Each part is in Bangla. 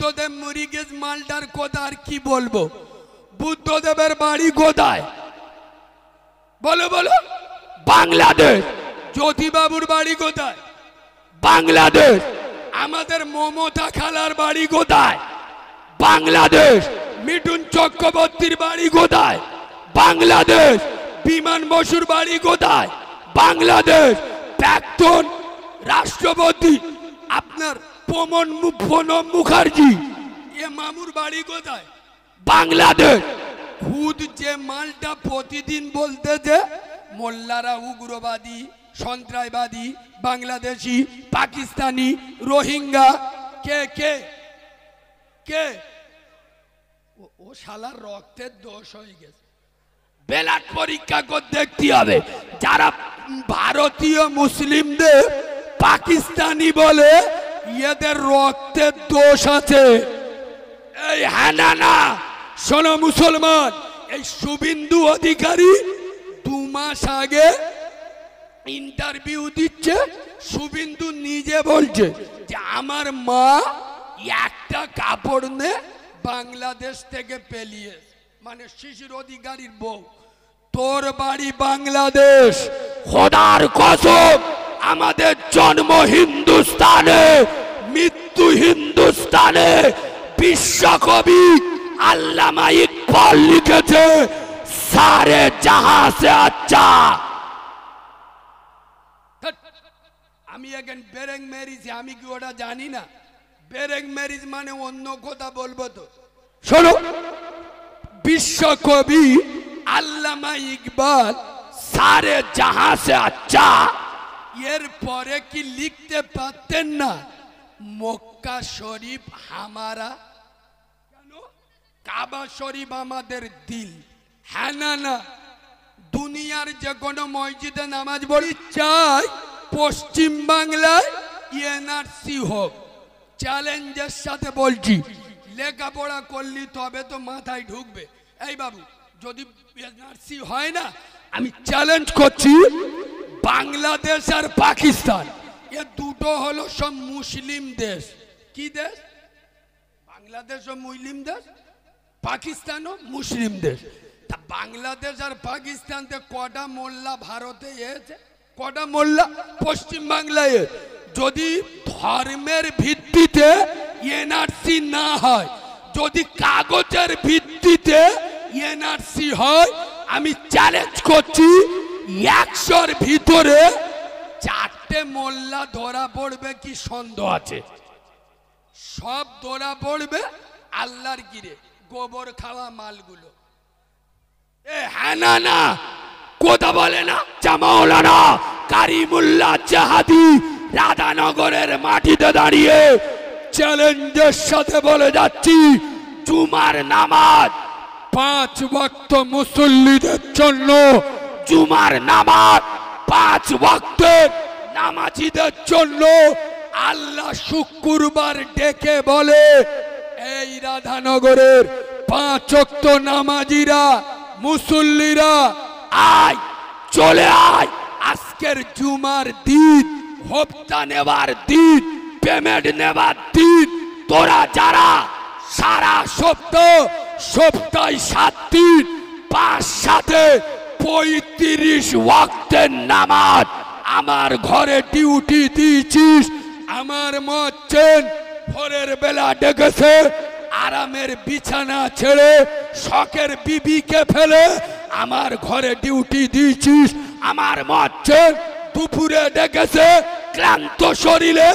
বুদ্ধদেব মরে গেছে মালটার কথা আর কি বলবো। বুদ্ধদেবের বাড়ি কোথায় বলো বলো? বাংলাদেশ। জ্যোতিবাবুর বাড়ি কোথায়? বাংলাদেশ। আমাদের মমতা খালার বাড়ি কোথায়? বাংলাদেশ। মিঠুন চক্রবর্তীর বাড়ি কোথায়? বাংলাদেশ। বিমান বসুর বাড়ি কোথায়? বাংলাদেশ। প্রাক্তন রাষ্ট্রপতি আপনার প্রণব মুখার্জি এ মামুর বাড়ি কোথায়? বাংলাদেশ। খুদ যে মালটা প্রতিদিন বলতে যে মোল্লারা উগ্রবাদী সন্ত্রাসবাদী বাংলাদেশি পাকিস্তানি রোহিঙ্গা কে কে কে ও শালার রক্তের দোষ হয়ে গেছে। ব্লাড পরীক্ষা করে দেখতে হবে। যারা ভারতীয় মুসলিমদের পাকিস্তানি বলে এদের রক্তের দোষ আছে। এই হ্যাঁ না শোনো মুসলমান, এই শুভেন্দু অধিকারী 2 মাস আগে ইন্টারভিউ দিচ্ছে। শুভেন্দু নিজে বলছে যে আমার মা একটা কাপড় নে বাংলাদেশ থেকে পেলিয়ে, মানে শিশির অধিকারীর বউ। তোর বাড়ি বাংলাদেশ। খোদার কসম, আমাদের জন্ম হিন্দুস্তানে, মৃত্যু হিন্দুস্তানে। বিশ্বকবি আল্লামা ইকবাল লিখেছে সারে জাহাঁ সে আচ্ছা। আমি এখন বেরেং ম্যারিজ, আমি কি ওটা জানি না? বেরেং ম্যারিজ মানে অন্য কথা বলবো তো শোনো। বিশ্বকবি আল্লামা ইকবাল সারে জাহাঁ সে আচ্ছা এর পরে কি লিখতে পারতেন না মক্কা শরীফ হামারা? কেন? কাবা শরীফ আমাদের দিল। হ্যাঁ না দুনিয়ার যে কোনো মসজিদে নামাজ পড়ি চাই পশ্চিম বাংলায় এনআরসি হোক। চ্যালেঞ্জের সাথে বলছি, লেখাপড়া করলি তবে তো মাথায় ঢুকবে। এই বাবু, যদি এনআরসি হয় না, আমি চ্যালেঞ্জ করছি বাংলাদেশ আর পাকিস্তান এ দুটো হলো সব মুসলিম দেশ। কি দেশ? বাংলাদেশ ও মুসলিম দেশ, পাকিস্তানও মুসলিম দেশ। তা বাংলাদেশ আর পাকিস্তানতে কটা মোল্লা ভারতে এসেছে? কটা মোল্লা পশ্চিম বাংলায়? যদি ধর্মের ভিত্তিতে এনআরসি না হয়, যদি কাগজের ভিত্তিতে এনআরসি হয়, আমি চ্যালেঞ্জ করছি 100-র ভিতরে 4টে মোল্লা ধরা পড়বে কি সন্দেহ আছে? সব ধরা পড়বে আল্লাহর গিরে গোবর খাওয়া মালগুলো। এ হ্যাঁ না কথা বলে না জামাওলানা কারিমুল্লাহ জাহাদি রাধানগরের মাটিতে দাঁড়িয়ে চ্যালেঞ্জের সাথে বলে যাচ্ছি, জুমার নামাজ 5 ওয়াক্ত মুসল্লিদের জন্য। জুমার নামাজ 5 ওয়াক্তের নামাজিদের জন্য। আল্লাহ শুক্রবার ডেকে বলে, এই রাধানগরের 5 ওয়াক্ত নামাজিরা মুসল্লিরা আয়, চলে আয়। আজকের জুমার দিন, হপ্তা নেবার দিন, পেমেন্ট নেবার দিন। তোরা যারা সারা সপ্তাহে 7 দিন 5 35 ওয়াক্তের নামাজ আমার ঘরে ডিউটি দিয়েছিস, আমার মচ্ছেন ভোরের বেলা ডেকেছে আরামের বিছানা ছেড়ে শখের বিবিকে ফেলে আমার ঘরে ডিউটি দিয়েছিস, আমার মচ্ছেন দুপুরে ডেকেছে ক্লান্ত শরীরে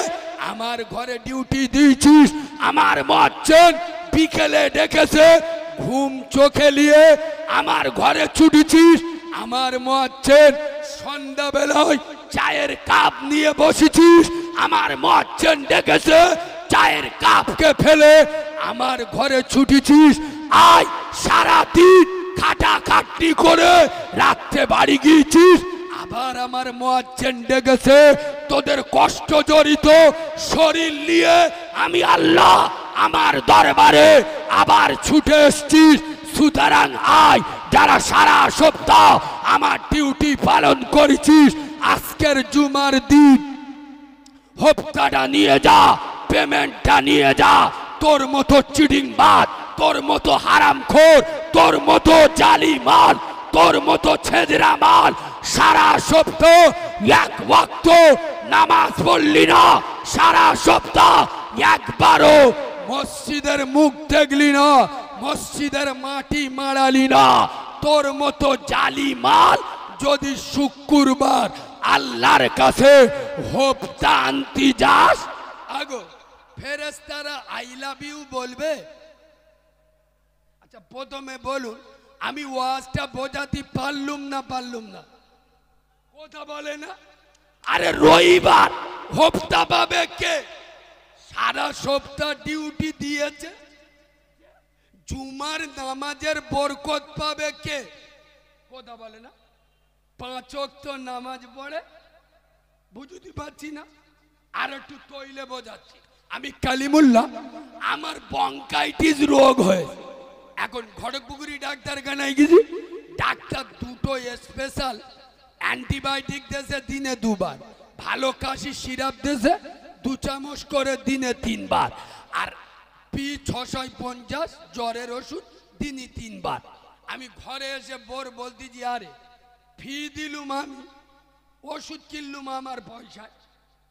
আমার ঘরে ডিউটি দিয়েছিস, আমার মচ্ছেন বিকেলে ডেকেছে ঘুম চোখে নিয়ে আমার ঘরে ছুটেছিস, আমার মচ্ছেন সন্ধ্যাবেলায় চায়ের কাপ নিয়ে বসেছিস, আমার মচ্ছেন ডেকেছে চায়ের কাপকে ফেলে আমার ঘরে ছুটেছিস। আয়, সারাদিন খাটাখাটনি করে রাত্রে বাড়ি গিয়েছিস, আবার আমার মুয়াজ্জিন ডেকেছে তোদের কষ্ট জড়িত শরীর নিয়ে আমি আল্লাহ আমার দরবারে আবার ছুটে এসেছিস। সুতরাং আয়, যারা সারা সপ্তাহ আমার ডিউটি পালন করেছিস, আজকের জুমার দিন হপ্তাটা নিয়ে যা, পেমেন্টটা নিয়ে যা, তোর মতো চিটিংবাজ, তোর মতো হারামখোর, তোর মতো জালিমাল, তোর মতো ছেজরা মাল সারা সপ্তাহ এক ওয়াক্ত নামাজ পড়লি না, সারা সপ্তাহ একবারও মসজিদের মুখ দেখলি না, মসজিদের মাটি মাড়ালি না, তোর মতো জালিমাল যদি শুক্রবার আল্লাহর কাছে হোপটা আনতি যাস, আগো ফেরেশতারা আই লাভ ইউ বলবে? আচ্ছা প্রথমে বলুন, আমি ওয়াজটা বোঝাতে পারলুম না? কথা বলে না? আরে রবিবার হোপটা পাবে কে? সারা সপ্তাহ ডিউটি দিয়েছে, জুমার নামাজের বরকত পাবে কে? কথা বলে না? 5 ওয়াক্ত নামাজ পড়ে, বুঝতে পারছি না, আর একটু তৈলে বোঝাচ্ছি। আমি কালিমুল্লাহ, আমার বঙ্কাইটিস রোগ হয়েছে, এখন খড়গপুকুরি ডাক্তারখানায় গেছি, ডাক্তার দুটো স্পেশাল অ্যান্টিবায়োটিক দিয়েছে দিনে 2 বার, ভালো কাশি সিরাপ দিয়েছে 2 চামচ করে দিনে 3 বার, আর P650 জ্বরের ওষুধ দিনে 3 বার। আমি ঘরে এসে বোর বলতেছি, আরে ফি দিলুম আমি, ওষুধ কিনলুম আমার পয়সায়,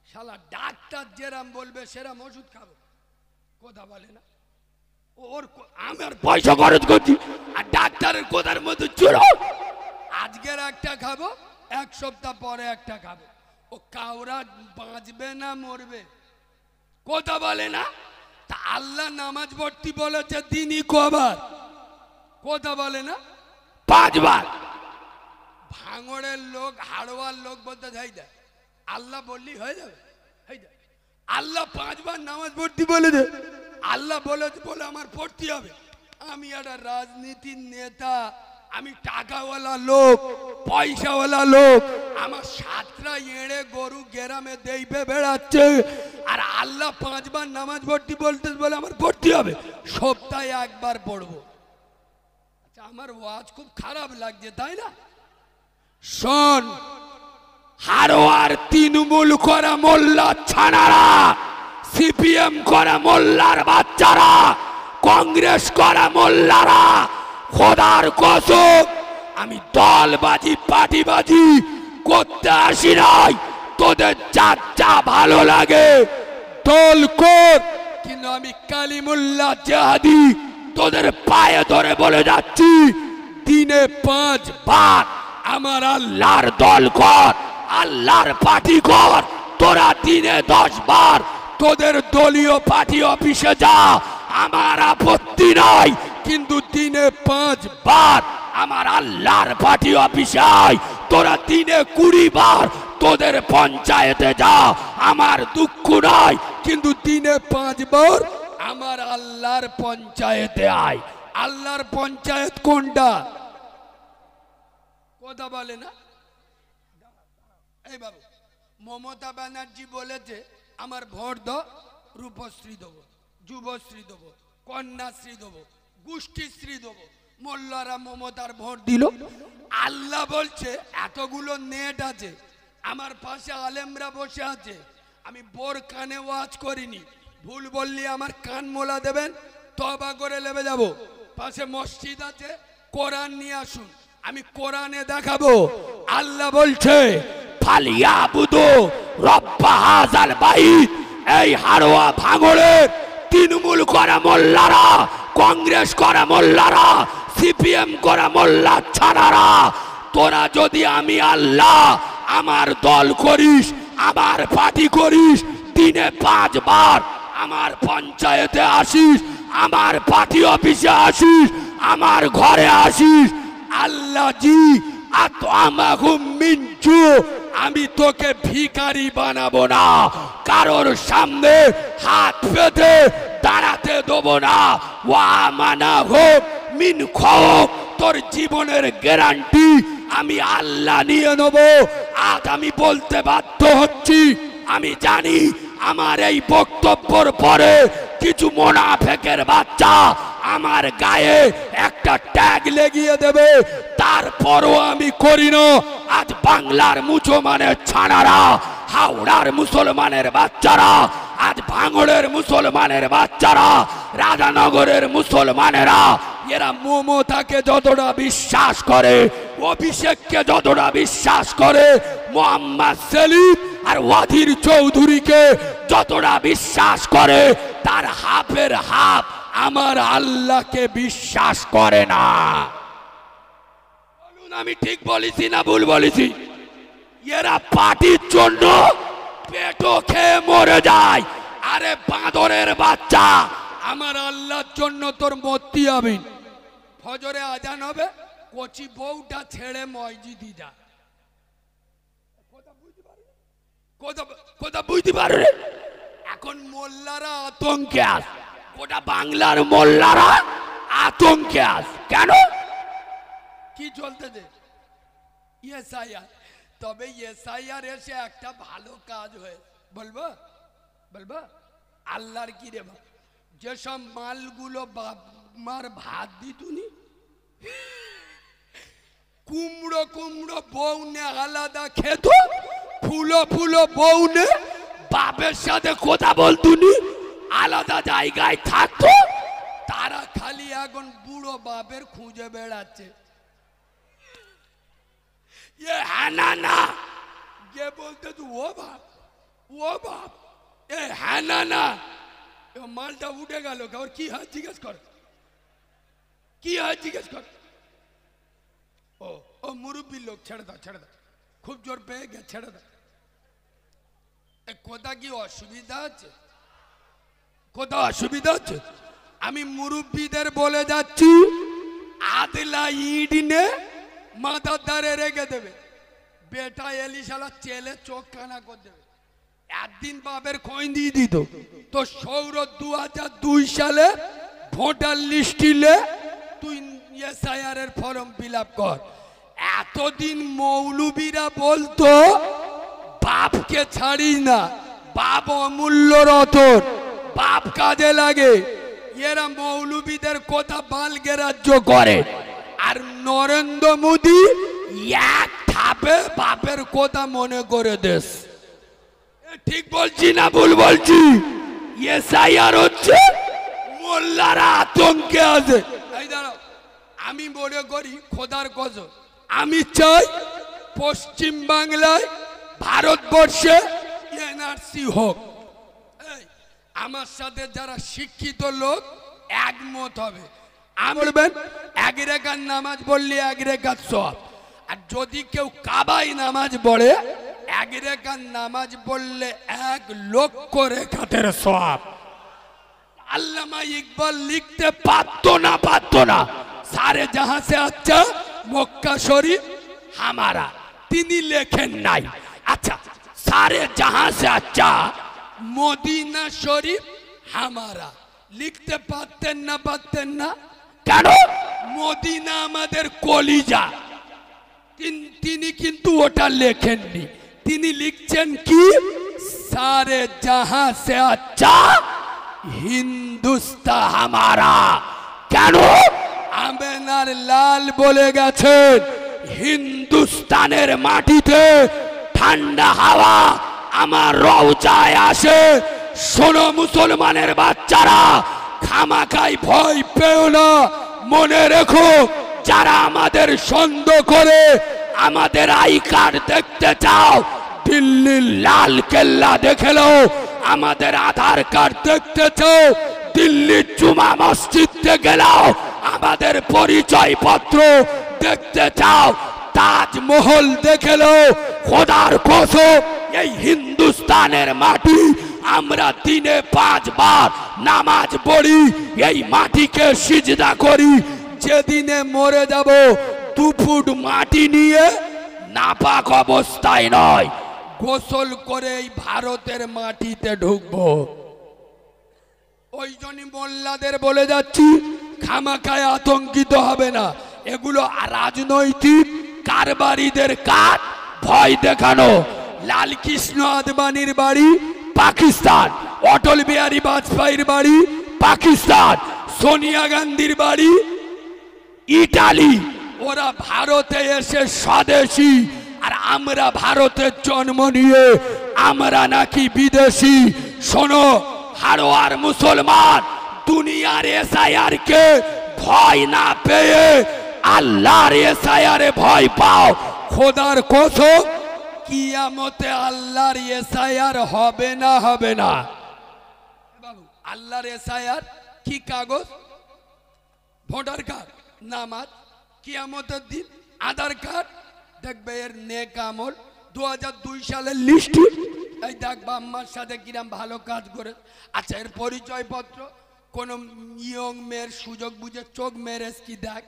শালা ডাক্তার যেরাম বলবে সেরাম ওষুধ খাবো। কথা বলে না? ওর আমার পয়সা খরচ করছি আর ডাক্তারের কথার মতো চুরো, আজকের একটা খাবো, 1 সপ্তাহ পরে একটা খাবো, ও কাউরা বাঁচবে না মরবে? কথা বলে না? তা আল্লাহ নামাজ পড়তে বলেছে দিনই কবার? কথা বলে না? 5 বার। ভাঙড়ের লোক, হাড়োয়ার লোক বলতে যাই দেয়, আল্লাহ বললি হয়ে যাবে? আল্লাহ 5 বার নামাজ পড়তে বলেছে, আল্লাহ বলেছে বলে আমার পড়তে হবে। আমি একটা রাজনীতির নেতা, আমি টাকাওয়ালা লোক, পয়সাওয়ালা লোক, আমার 7টা এড়ে গরু গ্রামে দেইবে বেড়াচ্ছে, আর আল্লাহ 5 বার নামাজ পড়তে বলতে বলে আমার পড়তে হবে, সপ্তাহে 1 বার পড়বো। আচ্ছা আমার ওয়াজ খুব খারাপ লাগছে তাই না? শোন, হারোয়ার তৃণমূল করা মোল্লা ছানারা, সিপিএম করা মোল্লার বাচ্চারা, কংগ্রেস করা মোল্লারা, খোদার কসম আমি দলবাজি পার্টিবাজি করতে আসি নাই, তোদের যা ভালো লাগে দল কর, কিন্তু আমি কালিমুল্লাহ জিহাদি তোদের পায়ে ধরে বলে যাচ্ছি, দিনে 5 বার আমার আল্লাহর দল কর, আল্লাহর পার্টি কর। তোরা দিনে 10 বার তোদের দলীয় পার্টি অফিসে যা, আমার আপত্তি নাই, কিন্তু দিনে 5 বার আমার আল্লাহর পার্টি অফিসে আয়। তোরা দিনে 20 বার তোদের পঞ্চায়েতে যা, আমার দুঃখ নাই, কিন্তু দিনে 5 বার আমার আল্লাহর পঞ্চায়েতে আয়। আল্লাহর পঞ্চায়েত কোনটা? কথা বলে না? এই বাবু, মমতা ব্যানার্জি বলেছে আমার ভোট দাও, রূপশ্রী দেবো, যুবশ্রী দেবো, কন্যাশ্রী দেবো, গোষ্ঠীশ্রী দেবো। মোল্লারা মমতার ভোট দিল। আল্লাহ বলছে এতগুলো নেট আছে, আমার পাশে আলেমরা বসে আছে, আমি বোর কানে ওয়াজ করিনি, ভুল বললি আমার কান মোলা দেবেন, তবা করে লেবে যাব। পাশে মসজিদ আছে, কোরআন নিয়ে আসুন, আমি কোরআনে দেখাবো। আল্লাহ বলছে ফালিয়াবুদু রব্বা হাযাল বাইত। এই হাড়োয়া ভাঙড়ের তৃণমূল করা মোল্লারা, কংগ্রেস করা মোল্লারা, সিপিএম করা মোল্লা ছাড়ারা, তোরা যদি আমি আল্লাহ আমার দল করিস, আমার পার্টি করিস, দিনে 5 বার আমার পঞ্চায়েতে আসিস, আমার পার্টি অফিসে আসিস, আমার ঘরে আসিস, আল্লাহ জি আতআমাহুম মিন জু, আমি তোকে ভিখারি বানাবো না, কারোর সামনে হাত পেতে দাঁড়াতে দেবো না। ওয়া আমানাহুম মিন খাউফ, তোর জীবনের গ্যারান্টি আমি আল্লাহ নিয়ে নেব। আজ আমি বলতে বাধ্য হচ্ছি, আমি জানি আমার এই বক্তব্যের পরে কিছু মুনাফিকের বাচ্চা আমার গায়ে একটা ট্যাগ লেগিয়ে দেবে, তারপরও আমি করি না। আজ বাংলার মুসলমানের ছানারা, হাওড়ার মুসলমানের বাচ্চারা, আজ ভাঙড়ের মুসলমানের বাচ্চারা, রাধানগরের মুসলমানেরা, এরা মমতাকে যতটা বিশ্বাস করে, অভিষেককে যতটা বিশ্বাস করে, মোহাম্মদ সেলিম আর ওয়াজির চৌধুরীকে যতটা বিশ্বাস করে, তার হাফের হাফ আমার আল্লাহকে বিশ্বাস করে না। বলুন আমি ঠিক বলেছি না ভুল বলেছি? এরা পার্টির জন্য পেটো খেয়ে মরে যায়। আরে বাঁদরের বাচ্চা, আমার আল্লাহর জন্য তোর মরতে হবে। ফজরে আজান হবে, কচি বউটা ছেড়ে মসজিদে যা। কথা বুঝতে পারো? এখন মোল্লারা আতঙ্কে আতঙ্কে আস, গোটা বাংলার মোল্লারা আতঙ্কে আস। কেন? কি চলতেছে? এসআইআর। তবে এসআইআর এসে একটা ভালো কাজ হয়ে, বলবো বলবো আল্লাহর কি রে বাপ, যেসব মালগুলো বাপ মার ভাত দিতুনি, কুমড়ো কুমড়ো বউনে আলাদা খেত, ফুলো ফুলো বউনে বাপের সাথে কথা বলতুনি, আলাদা জায়গায় থাকতো, তারা খালি এখন বুড়ো বাপের খুঁজে বেড়াচ্ছে। হ্যাঁ না না যে বলতে তু ও বাপ, ও বাপ, এ হ্যাঁ না না, মালটা উঠে গেল। ওর কি হয় জিজ্ঞেস কর, কি হয় জিজ্ঞেস কর। ও ও মুরব্বীর লোক, ছেড়ে দাও ছেড়ে দাও, খুব জোর পেয়ে গে, ছেড়ে দাও। কোথা কি অসুবিধা আছে? কোথাও অসুবিধা হচ্ছে? আমি মুরব্বীদের বলে যাচ্ছি, আদলা ইট নে মাথার ধারে রেখে দেবে। বেটা এলিশালা চেলে চোখ কানা করে দেবে। একদিন বাপের খোঁজ দিয়ে দিত তো সৌর 2002 সালে ভোটার লিস্টিলে তুই এসআইআর এর ফর্ম ফিল আপ কর। এতদিন মৌলবীরা বলতো বাপকে ছাড়ি না, বাপ অমূল্য রতন, বাপ কাজে লাগে। এরা মৌলবীদের কথা বাল গ্রাহ্য করে। আর নরেন্দ্র মোদী এক ধাপে বাপের কথা মনে করে দেশ। ঠিক বলছি না ভুল বলছি? এসআইআর হচ্ছে, মোল্লারা আতঙ্কে আছে। এই দাঁড়াও, আমি মনে করি খোদার কসম, আমি চাই পশ্চিম বাংলায়, ভারতবর্ষে এনআরসি হোক। আমার সাথে যারা শিক্ষিত লোক একমত হবে। বলবেন এক রেখার নামাজ পড়লে এক রেখার সওয়াব। আর যদি কেউ কাবাই নামাজ পড়ে, এক রেখার নামাজ পড়লে 1 লক্ষ রেখাতের সওয়াব। আল্লামা ইকবাল লিখতে পারতো না, সারে জাহাঁ সে আচ্ছা মক্কা শরীফ হামারা, তিনি লেখেন নাই। আচ্ছা, সারে জাহাঁ সে আচ্ছা মদিনা শরীফ হামারা লিখতে পারতেন না? কেন? মদিনা আমাদের কলিজা। তিনি কিন্তু ওটা লেখেননি। তিনি লিখছেন কি, সারে জাহাঁ সে আচ্ছা হিন্দুস্তান হামারা। কেন? আমেনার লাল বলে গেছেন, হিন্দুস্তানের মাটিতে ঠান্ডা হাওয়া আমার রওজায় আসে। শোনো মুসলমানের বাচ্চারা, খামাখাই ভয় পেও না। মনে রেখো, যারা আমাদের সন্দেহ করে আমাদের আই কার্ড দেখতে চাও, দিল্লির লাল কেল্লা দেখেলো। আমাদের আধার কার্ড দেখতে চাও, দিল্লির জুমা মসজিদে গেলাও। আমাদের পরিচয় পত্র দেখতে চাও, তাজমহল দেখেলো। খোদার কসম, এই হিন্দুস্তানের মাটি আমরা দিনে 5 বার নামাজ পড়ি, এই মাটিকে সিজদা করি। যেদিনে মরে যাব 2 ফুট মাটি নিয়ে নাপাক অবস্থায় নয়, গোসল করে এই ভারতের মাটিতে ঢুকবো। ওই জন্যই মোল্লাদের বলে যাচ্ছি, খামাখায় আতঙ্কিত হবে না। এগুলো রাজনৈতিক কারবারিদের কাজ, ভয় দেখানো। লালকৃষ্ণ আদবানির বাড়ি পাকিস্তান, অটল বিহারী বাজপেয়ীর বাড়ি পাকিস্তান, সোনিয়া গান্ধীর বাড়ি ইটালি। ওরা ভারতে এসে স্বদেশী, আর আমরা ভারতের জন্ম নিয়ে আমরা নাকি বিদেশি। শোনো, হাড়োয়ার মুসলমান দুনিয়ার এসআইআর কে ভয় না পেয়ে আল্লাহর এসআইআর এ ভয় পাও। খোদার কসম কিয়ামতে আল্লাহর এসআইআর হবে না, হবে না বাবু। আল্লাহর এসআইআর কি কাগজ? ভোটার কার্ড, নামাজ, কিয়ামতের দিন আধার কার্ড, দেখবে এর নেক আমল 2002 সালের লিস্ট। এই দেখবা আম্মার সাথে কিরাম ভালো কাজ করে। আচ্ছা, এর পরিচয়পত্র কোন ইয়ং মেয়ের সুযোগ বুঝে চোখ মেরেস কি দেখ।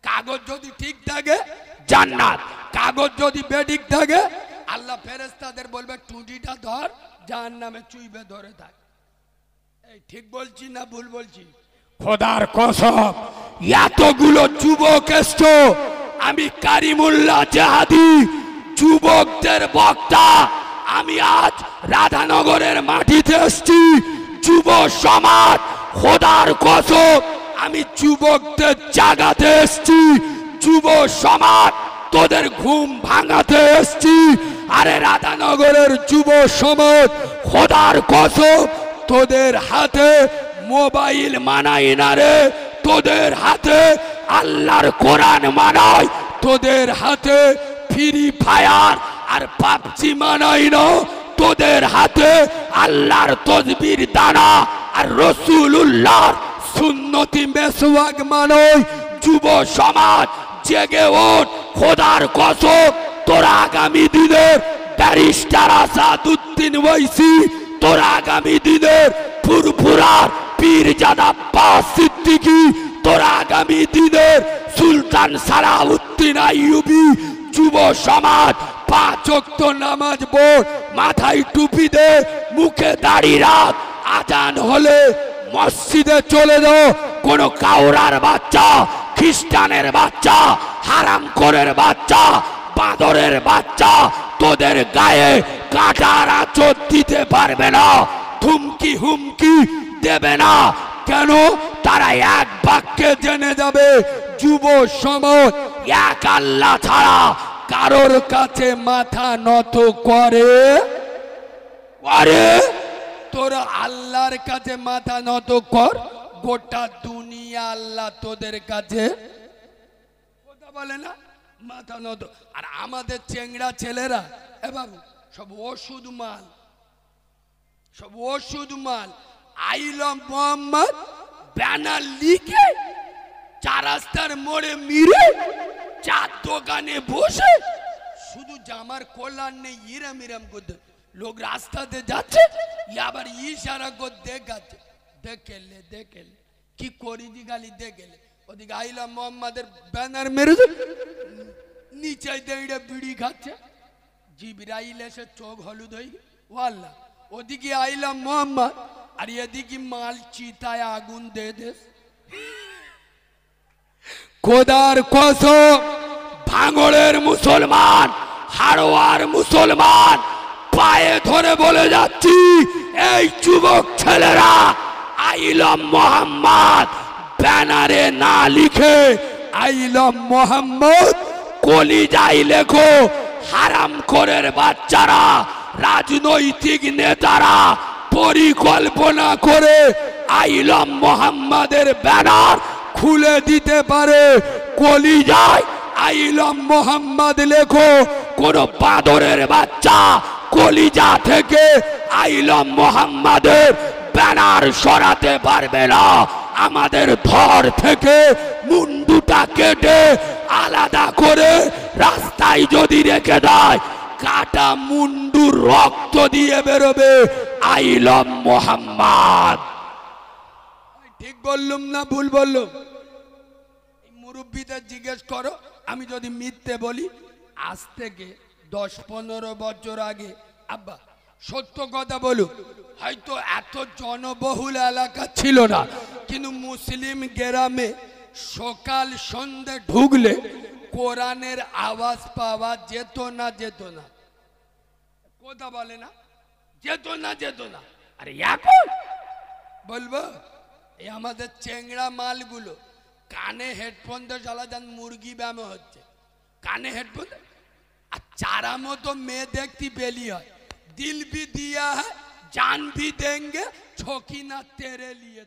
কাগজ যদি ঠিক থাকে জান্নাত, কাগজ যদি বেঠিক থাকে আল্লাহ ফেরেশতাদের বলবে টুটিটা ধর, জাহান্নামে চুইবে ধরে থাক। এই ঠিক বলছি না ভুল বলছি? খোদার কসম এতগুলো যুবক এসছো, আমি কারিমুল্লাহ জাহাদি যুবকদের বক্তা। আমি আজ রাধানগরের মাটিতে এসছি, যুব সমাজ। খোদার কসম আমি যুবকদের জাগাতে এসছি, যুব সমাজ তোদের ঘুম ভাঙাতে এসছি। আরে রাধানগরের যুব সমাজ, খোদার কসম তোদের হাতে মোবাইল মানাই না রে, তোদের হাতে আল্লাহর কোরআন মানাই, তোদের হাতে ফ্রি ফায়ার আর পাবজি মানাই না, তোদের হাতে আল্লাহর তসবির দানা আর রাসূলুল্লাহর সুন্নতি মেসওয়াক মানাই। যুব সমাজ জেগে ওঠ, খোদার কসম তোরা আগামী দিনের ব্যারিস্টার আসাদউদ্দিন ওয়াইসি, তোরা আগামী দিনের ফুরফুরার পীরজাদা আব্বাস সিদ্দিকী, তোরা আগামী দিনের সুলতান সালাউদ্দিন আইয়ুবী। যুব সমাজ 5 ওয়াক্ত নামাজ পড়, মাথায় টুপি দে, মুখে দাড়ি রাখ, আজান হলে মসজিদে চলে যাও। কোন কাউরার বাচ্চা, খ্রিস্টানের বাচ্চা, হারামখোরের বাচ্চা, বাঁদরের বাচ্চা তোদের গায়ে কাঁটার আঁচড় দিতে পারবে না, ধুমকি হুমকি দেবে না। কেন? তারা এক বাক্যে জেনে যাবে যুব সমাজ এক আল্লাহ ছাড়া কারোর কাছে মাথা নত করে। তোরা আল্লাহর কাছে মাথা নত কর, গোটা দুনিয়া আল্লাহ তোদের কাছে কথা বলে না, মাথা নত। আর আমাদের চেংড়া ছেলেরা এ বাবু সব ওষুধ মাল, সব ওষুধ মাল। আইলাম মোহাম্মদ ব্যানার লিখে 4 রাস্তার মোড়ে মিরে 4 দোকানে বসে শুধু জামার কল্যাণ নেই, ইরাম ইরাম করতে লোক রাস্তাতে যাচ্ছে, আবার ইশারা করে দেখাচ্ছে, দেখেলে দেখেলে কি করি দি গালি দেখেলে। ওদিকে আইলাম মোহাম্মদের ব্যানার মেরেছে, নিচে দেড়ে বিড়ি খাচ্ছে, জিবরাইল এসে চোখ হলুদ হয়ে ওয়াল্লাহ। ওদিকে আইলাম মোহাম্মদ আর এদিকে মাল চিতায় আগুন দে দে। খোদার কসম ভাঙড়ের মুসলমান, হাড়োয়ার মুসলমান পায়ে ধরে বলে যাচ্ছি, এই যুবক ছেলেরা আইলাম মোহাম্মদ ব্যানারে না লিখে আইলাম মোহাম্মদ কলিজায় লেখো। হারামখোরের বাচ্চারা, রাজনৈতিক নেতারা পরিকল্পনা করে আইলাম মোহাম্মদের ব্যানার খুলে দিতে পারে। কলিজায় আইলাম মোহাম্মদ লেখো, কোন বাঁদরের বাচ্চা কলিজা থেকে আইলাম মোহাম্মদের ব্যানার সরাতে পারবে না। আমাদের ধর থেকে মুন্ডুটা কেটে আলাদা করে রাস্তায় যদি রেখে দেয়, কাটা মুন্ডুর রক্ত দিয়ে বেরোবে আইলাম মোহাম্মদ। ঠিক বললুম না ভুল বললুম? মুরব্বীদের জিজ্ঞেস করো, আমি যদি মিথ্যে বলি আজ থেকে 10-15 বছর আগে, আব্বা সত্য কথা বলুন, হয়তো এত জনবহুল এলাকা ছিল না, কিন্তু মুসলিম গ্রামে সকাল সন্ধে ঢুকলে কোরআনের আওয়াজ পাওয়া যেত না, যেত না। কথা বলে না, যেত না, যেত না। আরে এখন বলবো এই আমাদের চেংড়া মালগুলো কানে হেডফোন দিয়ে জ্বালা যান, মুরগি ব্যায়াম হচ্ছে কানে হেডফোন। আর চারা মতো মেয়ে দেখতে বেলি হয়, দিল भी दिया है जान भी देंगे छोकी ना तेरे लिए